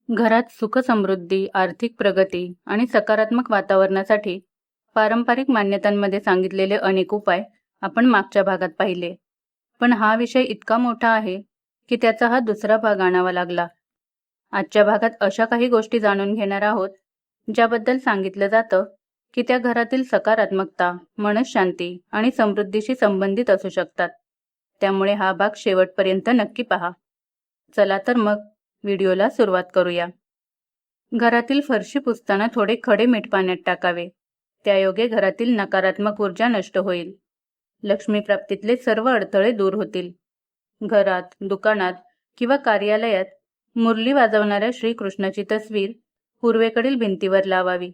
घरात सुख समृद्धी, आर्थिक प्रगती आणि सकारात्मक वातावरणासाठी पारंपरिक मान्यतांमध्ये सांगितलेले अनेक उपाय आपण मागच्या भागात पाहिले. पण हा विषय इतका मोठा आहे की त्याचा हा दुसरा भाग आणावा लागला. आजच्या भागात अशा काही गोष्टी जाणून घेणार आहोत ज्याबद्दल सांगितलं जातं की त्या घरातील सकारात्मकता, मनःशांती आणि समृद्धीशी संबंधित असू शकतात. त्यामुळे हा भाग शेवटपर्यंत नक्की पहा. चला तर मग व्हिडिओला सुरुवात करूया. घरातील फरशी पुसताना थोडे खडे मीठ पाण्यात टाकावे. त्यायोगे घरातील नकारात्मक ऊर्जा नष्ट होईल. लक्ष्मी प्राप्तीतले सर्व अडथळे दूर होतील. घरात, दुकानात किंवा कार्यालयात मुरली वाजवणाऱ्या श्रीकृष्णाची तस्वीर पूर्वेकडील भिंतीवर लावावी.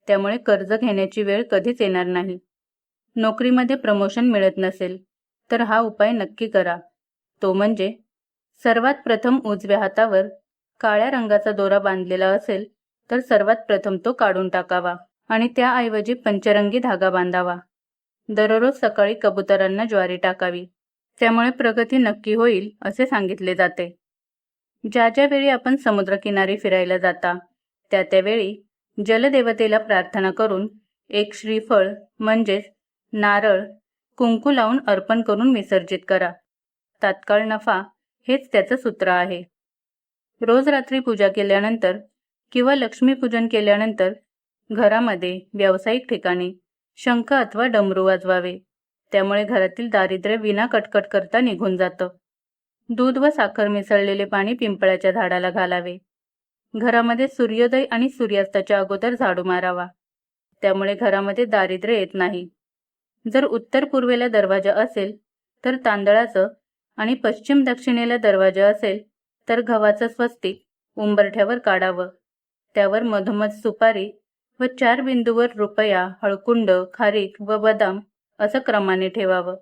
त्यामुळे कर्ज घेण्याची वेळ कधीच येणार नाही. नोकरीमध्ये प्रमोशन मिळत नसेल तर हा उपाय नक्की करा. तो म्हणजे सर्वात प्रथम उजव्या हातावर काळ्या रंगाचा दोरा बांधलेला असेल तर सर्वात प्रथम तो काढून टाकावा आणि त्याऐवजी पंचरंगी धागा बांधावा. दररोज सकाळी कबुतरांना ज्वारी टाकावी. त्यामुळे प्रगती नक्की होईल असे सांगितले जाते. ज्या ज्या वेळी आपण समुद्रकिनारी फिरायला जाता त्यावेळी जलदेवतेला प्रार्थना करून एक श्रीफळ म्हणजेच नारळ कुंकू लावून अर्पण करून विसर्जित करा. तात्काळ नफा हेच त्याचं सूत्र आहे. रोज रात्री पूजा केल्यानंतर किंवा लक्ष्मीपूजन केल्यानंतर घरामध्ये, व्यावसायिक ठिकाणी शंख अथवा डमरू वाजवावे. त्यामुळे घरातील दारिद्र्य विना कटकट करता निघून जातं. दूध व साखर मिसळलेले पाणी पिंपळाच्या झाडाला घालावे. घरामध्ये सूर्योदय आणि सूर्यास्ताच्या अगोदर झाडू मारावा. त्यामुळे घरामध्ये दारिद्र्य येत नाही. जर उत्तर पूर्वेला दरवाजा असेल तर तांदळाचं आणि पश्चिम दक्षिणेला दरवाजा असेल तर गव्हाचं स्वस्तिक उंबरठ्यावर काढावं. त्यावर मधोमध सुपारी व 4 बिंदूवर रुपया, हळकुंड, खारीक व बदाम असं क्रमाने ठेवावं.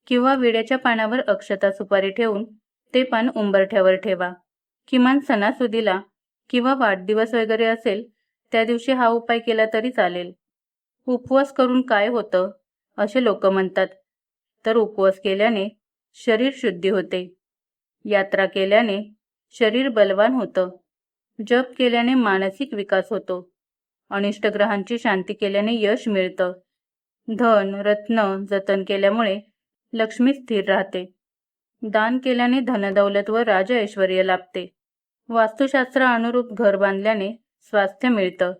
किंवा विड्याच्या पानावर अक्षता सुपारी ठेवून ते पान उंबरठ्यावर ठेवा. किमान सणासुदीला किंवा वाढदिवस वगैरे असेल त्या दिवशी हा उपाय केला तरी चालेल. उपवास करून काय होतं असे लोक म्हणतात. तर उपवास केल्याने शरीर शुद्धी होते. यात्रा केल्याने शरीर बलवान होतं. जप केल्याने मानसिक विकास होतो. अनिष्ट ग्रहांची शांती केल्याने यश मिळतं. धन, रत्न जतन केल्यामुळे लक्ष्मी स्थिर राहते. दान केल्याने धनदौलत व राज ऐश्वर्य लाभते. वास्तुशास्त्र अनुरूप घर बांधल्याने स्वास्थ्य मिळतं.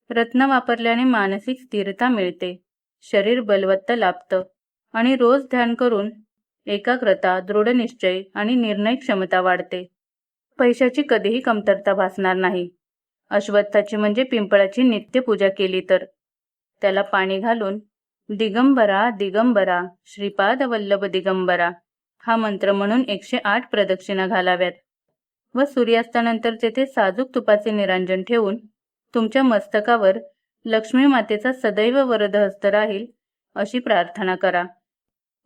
रत्न वापरल्याने मानसिक स्थिरता मिळते. शरीर बलवत्त लाभतं आणि रोज ध्यान करून एकाग्रता, दृढनिश्चय आणि निर्णय क्षमता वाढते. पैशाची कधीही कमतरता भासणार नाही. अश्वत्थाची म्हणजे पिंपळाची नित्य पूजा केली तर त्याला पाणी घालून दिगंबरा दिगंबरा श्रीपाद वल्लभ दिगंबरा हा मंत्र म्हणून 108 प्रदक्षिणा घालाव्यात व सूर्यास्तानंतर तेथे साजूक तुपाचे निरांजन ठेवून तुमच्या मस्तकावर लक्ष्मी मातेचा सदैव वरदहस्त राहील अशी प्रार्थना करा.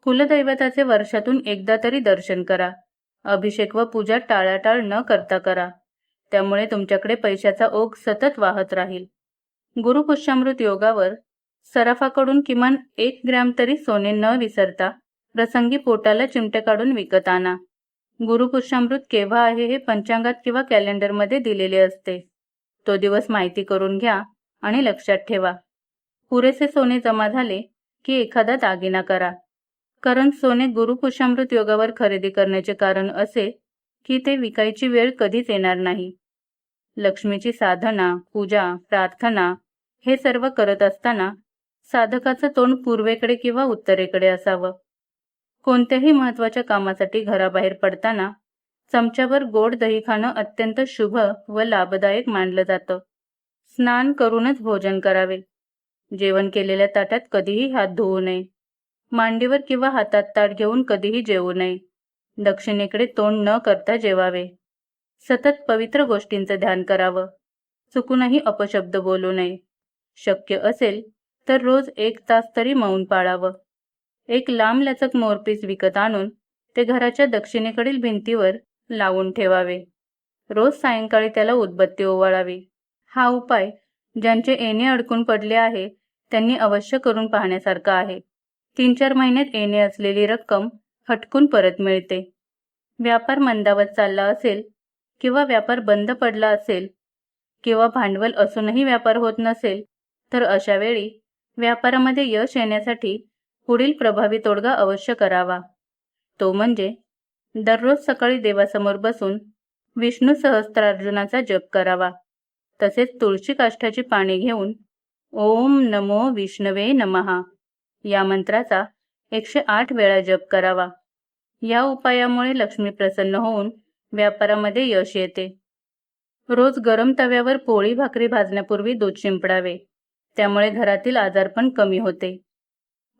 कुलदैवताचे वर्षातून एकदा तरी दर्शन करा. अभिषेक व पूजा टाळाटाळ न करता करा. त्यामुळे तुमच्याकडे पैशाचा ओघ सतत वाहत राहील. गुरुपुष्यामृत योगावर सराफाकडून किमान 1 ग्रॅम तरी सोने न विसरता प्रसंगी पोटाला चिमटे काढून विकत आणा. गुरुपुष्यामृत केव्हा आहे हे पंचांगात किंवा कॅलेंडरमध्ये दिलेले असते. तो दिवस माहिती करून घ्या आणि लक्षात ठेवा. पुरेसे सोने जमा झाले की एखादा दागिना करा. कारण सोने गुरुपुष्यामृत योगावर खरेदी करण्याचे कारण असे की ते विकायची वेळ कधीच येणार नाही. लक्ष्मीची साधना, पूजा, प्रार्थना हे सर्व करत असताना साधकाचं तोंड पूर्वेकडे किंवा उत्तरेकडे असावं. कोणत्याही महत्त्वाच्या कामासाठी घराबाहेर पडताना चमच्याभर गोड दही खाणं अत्यंत शुभ व लाभदायक मानलं जातं. स्नान करूनच भोजन करावे. जेवण केलेल्या ताटात कधीही हात धुवू नये. मांडीवर किंवा हातात ताट घेऊन कधीही जेवू नये. दक्षिणेकडे तोंड न करता जेवावे. सतत पवित्र गोष्टींचं ध्यान करावं. चुकूनही अपशब्द बोलू नये. शक्य असेल तर रोज 1 तास तरी मौन पाळावं. एक लांबलचक मोरपीस विकत आणून ते घराच्या दक्षिणेकडील भिंतीवर लावून ठेवावे. रोज सायंकाळी त्याला उदबत्ती ओवाळावी. हा उपाय ज्यांचे येणे अडकून पडले आहे त्यांनी अवश्य करून पाहण्यासारखा आहे. 3-4 महिन्यात येणे असलेली रक्कम हटकून परत मिळते. व्यापार मंदावत चालला असेल किंवा व्यापार बंद पडला असेल किंवा भांडवल असूनही व्यापार होत नसेल, तर अशा वेळी व्यापारामध्ये यश येण्यासाठी पुढील प्रभावी तोडगा अवश्य करावा. तो म्हणजे दररोज सकाळी देवासमोर बसून विष्णू सहस्त्रार्जुनाचा जप करावा. तसेच तुळशी काष्ठाची पाने घेऊन ओम नमो विष्णवे नमः या मंत्राचा 108 वेळा जप करावा. या उपायामुळे लक्ष्मी प्रसन्न होऊन व्यापारामध्ये यश येते. रोज गरम तव्यावर पोळी भाकरी भाजण्यापूर्वी दूध शिंपडावे. त्यामुळे घरातील आजारपण कमी होते.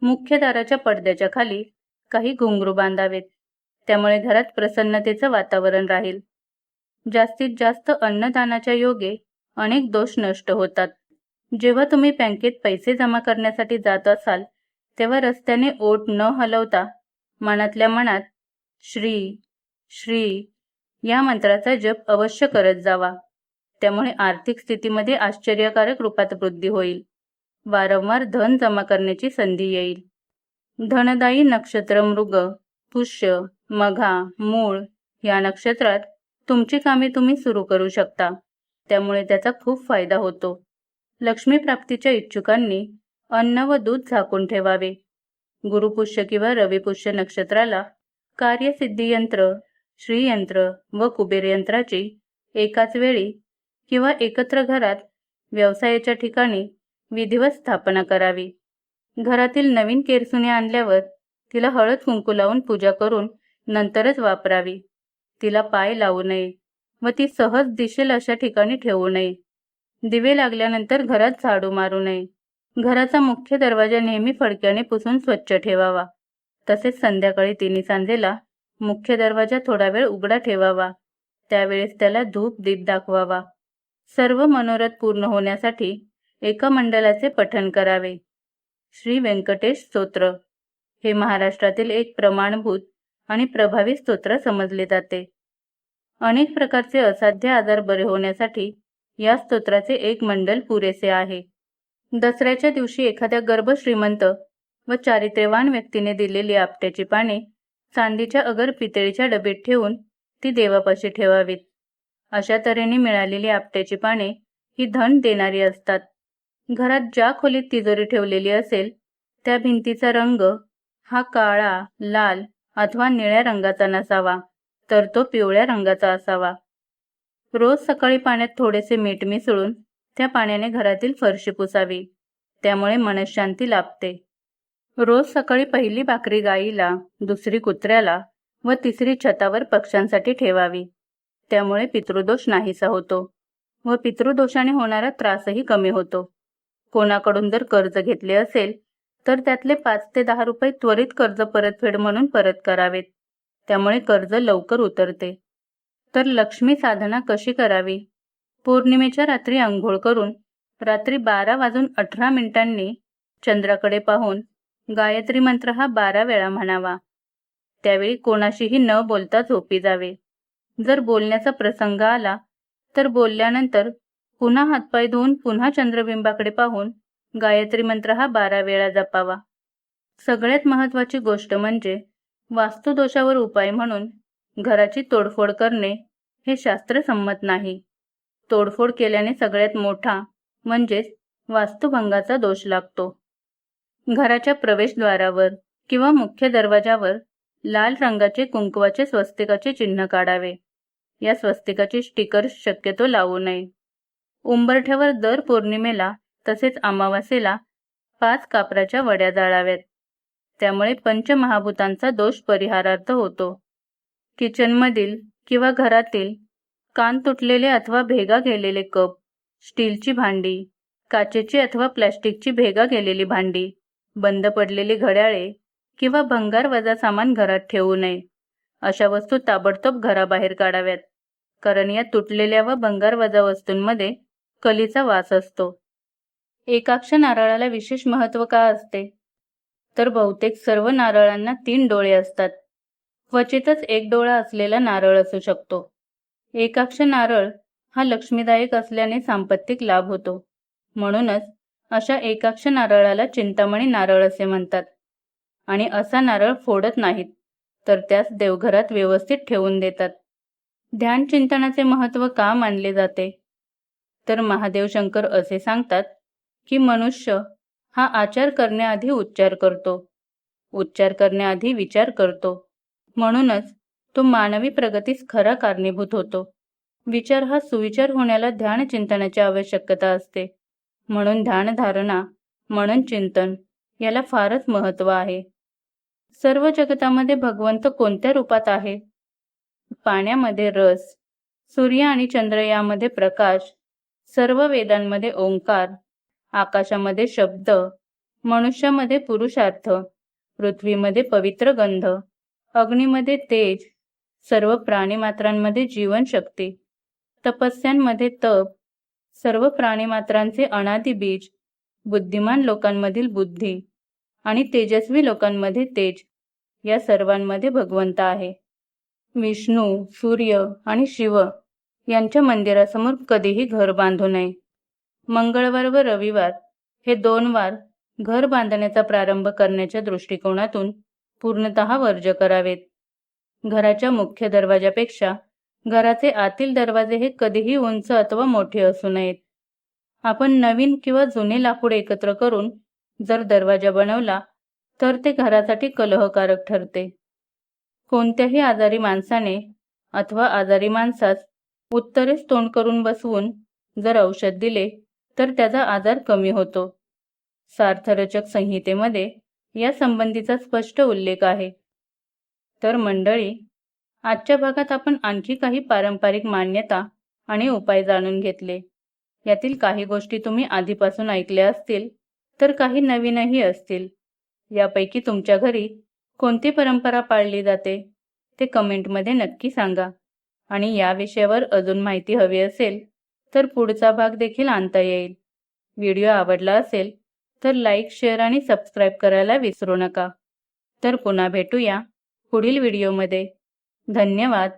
मुख्य दाराच्या पडद्याच्या खाली काही घुंगरू बांधावेत. त्यामुळे घरात प्रसन्नतेचं वातावरण राहील. जास्तीत जास्त अन्नदानाच्या योगे अनेक दोष नष्ट होतात. जेव्हा तुम्ही बँकेत पैसे जमा करण्यासाठी जात असाल, तेव्हा रस्त्याने ओठ न हलवता मनातल्या मनात श्री श्री या मंत्राचा जप अवश्य करत जावा. त्यामुळे आर्थिक स्थितीमध्ये आश्चर्यकारक रूपात वृद्धी होईल. वारंवार धन जमा करण्याची संधी येईल. धनदायी नक्षत्र मृग, पुष्य, मघा, मूळ या नक्षत्रात तुमची कामे तुम्ही सुरू करू शकता. त्यामुळे त्याचा खूप फायदा होतो. लक्ष्मी प्राप्तीच्या इच्छुकांनी अन्न व दूध झाकून ठेवावे. गुरुपुष्य किंवा रविपुष्य नक्षत्राला कार्यसिद्धी यंत्र, श्रीयंत्र व कुबेर यंत्राची एकाच वेळी किंवा एकत्र घरात व्यवसायाच्या ठिकाणी विधिवत स्थापना करावी. घरातील नवीन केरसुणी आणल्यावर तिला हळद कुंकू लावून पूजा करून नंतरच वापरावी. तिला पाय लावू नये व ती सहज दिसेल अशा ठिकाणी ठेवू नये. दिवे लागल्यानंतर घरात झाडू मारू नये. घराचा मुख्य दरवाजा नेहमी फडक्याने पुसून स्वच्छ ठेवावा. तसेच संध्याकाळी तिन्ही सांजेला मुख्य दरवाजा थोडा वेळ उघडा ठेवावा. त्यावेळेस त्याला धूप दीप दाखवावा. सर्व मनोरथ पूर्ण होण्यासाठी एका मंडलाचे पठण करावे. श्री व्यंकटेश स्तोत्र हे महाराष्ट्रातील एक प्रमाणभूत आणि प्रभावी स्तोत्र समजले जाते. अनेक प्रकारचे असाध्य आजार बरे होण्यासाठी या स्तोत्राचे एक मंडल पुरेसे आहे. दसऱ्याच्या दिवशी एखाद्या गर्भ श्रीमंत व चारित्र्यवान व्यक्तीने दिलेली आपट्याची पाने चांदीच्या अगर पितळीच्या डबेत ठेवून ती देवापाशी ठेवावीत. अशा तऱ्हेने मिळालेली आपट्याची पाने ही धन देणारी असतात. घरात ज्या खोलीत तिजोरी ठेवलेली असेल त्या भिंतीचा रंग हा काळा, लाल अथवा निळ्या रंगाचा नसावा, तर तो पिवळ्या रंगाचा असावा. रोज सकाळी पाण्यात थोडेसे मीठ मिसळून त्या पाण्याने घरातील फरशी पुसावी. त्यामुळे मनःशांती लाभते. रोज सकाळी पहिली भाकरी गाईला, दुसरी कुत्र्याला व तिसरी छतावर पक्ष्यांसाठी ठेवावी. त्यामुळे पितृदोष नाहीसा होतो व पितृदोषाने होणारा त्रासही कमी होतो. कोणाकडून जर कर्ज घेतले असेल तर त्यातले 5 ते 10 रुपये त्वरित कर्ज परतफेड म्हणून परत करावेत. त्यामुळे कर्ज लवकर उतरते. तर लक्ष्मी साधना कशी करावी? पौर्णिमेच्या रात्री अंघोळ करून रात्री 12:18 चंद्राकडे पाहून गायत्री मंत्र हा 12 वेळा म्हणावा. त्यावेळी कोणाशीही न बोलता झोपी जावे. जर बोलण्याचा प्रसंग आला तर बोलल्यानंतर पुन्हा हातपाय धुवून पुन्हा चंद्रबिंबाकडे पाहून गायत्री मंत्र हा 12 वेळा जपावा. सगळ्यात महत्त्वाची गोष्ट म्हणजे वास्तुदोषावर उपाय म्हणून घराची तोडफोड करणे हे शास्त्रसंमत नाही. तोडफोड केल्याने सगळ्यात मोठा म्हणजेच वास्तुभंगाचा दोष लागतो. घराच्या प्रवेशद्वारावर किंवा मुख्य दरवाजावर लाल रंगाचे कुंकवाचे स्वस्तिकाचे चिन्ह काढावे. या स्वस्तिकाचे स्टिकर शक्यतो लावू नये. उंबरठ्यावर दर पौर्णिमेला तसेच अमावास्येला 5 कापराच्या वड्या जाळाव्यात. त्यामुळे पंचमहाभूतांचा दोष परिहारार्थ होतो. किचनमधील किंवा घरातील कान तुटलेले अथवा भेगा गेलेले कप, स्टीलची भांडी, काचेची अथवा प्लॅस्टिकची भेगा गेलेली भांडी, बंद पडलेली घड्याळे किंवा भंगार वजा सामान घरात ठेवू नये. अशा वस्तू ताबडतोब घराबाहेर काढाव्यात. कारण या तुटलेल्या व भंगार वजा वस्तूंमध्ये कलीचा वास असतो. एकाक्ष नारळाला विशेष महत्त्व का असते? तर बहुतेक सर्व नारळांना 3 डोळे असतात. क्वचितच एक डोळा असलेला नारळ असू शकतो. एकाक्ष नारळ हा लक्ष्मीदायक असल्याने सांपत्तिक लाभ होतो. म्हणूनच अशा एकाक्ष नारळाला चिंतामणी नारळ असे म्हणतात. आणि असा नारळ फोडत नाहीत, तर त्यास देवघरात व्यवस्थित ठेवून देतात. ध्यान चिंतनाचे महत्त्व का मानले जाते? तर महादेव शंकर असे सांगतात की मनुष्य हा आचार करण्याआधी उच्चार करतो, उच्चार करण्याआधी विचार करतो. म्हणूनच तो मानवी प्रगतीस खरा कारणीभूत होतो. विचार हा सुविचार होण्याला ध्यान चिंतनाची आवश्यकता असते. म्हणून ध्यानधारणा, म्हणून चिंतन याला फारच महत्त्व आहे. सर्व जगतामध्ये भगवंत कोणत्या रूपात आहे? पाण्यामध्ये रस, सूर्य आणि चंद्र यामध्ये प्रकाश, सर्व वेदांमध्ये ओंकार, आकाशामध्ये शब्द, मनुष्यामध्ये पुरुषार्थ, पृथ्वीमध्ये पवित्र गंध, अग्नीमध्ये तेज, सर्व प्राणीमात्रांमध्ये जीवनशक्ती, तपस्यांमध्ये तप, सर्व प्राणीमात्रांचे अनादि बीज, बुद्धिमान लोकांमधील बुद्धी आणि तेजस्वी लोकांमध्ये तेज, या सर्वांमध्ये भगवंत आहे. विष्णू, सूर्य आणि शिव यांच्या मंदिरासमोर कधीही घर बांधू नये. मंगळवार व रविवार हे 2 वार घर बांधण्याचा प्रारंभ करण्याच्या दृष्टिकोनातून पूर्णतः वर्ज्य करावेत. घराच्या मुख्य दरवाजापेक्षा घराचे आतील दरवाजे हे कधीही उंच अथवा मोठे असू नयेत. आपण नवीन किंवा जुने लाकूड एकत्र करून जर दरवाजा बनवला तर ते घरासाठी कलहकारक ठरते. कोणत्याही आजारी माणसाने अथवा आजारी माणसास उत्तरेस तोंड करून बसवून जर औषध दिले तर त्याचा आजार कमी होतो. सार्थरचक संहितेमध्ये या संबंधीचा स्पष्ट उल्लेख आहे. तर मंडळी, आजच्या भागात आपण आणखी काही पारंपरिक मान्यता आणि उपाय जाणून घेतले. यातील काही गोष्टी तुम्ही आधीपासून ऐकल्या असतील तर काही नवीनही असतील. यापैकी तुमच्या घरी कोणती परंपरा पाळली जाते ते कमेंटमध्ये नक्की सांगा. आणि या विषयावर अजून माहिती हवी असेल तर पुढचा भाग देखील आणता येईल. व्हिडिओ आवडला असेल तर लाईक, शेअर आणि सबस्क्राईब करायला विसरू नका. तर पुन्हा भेटूया पुढील व्हिडिओमध्ये. धन्यवाद.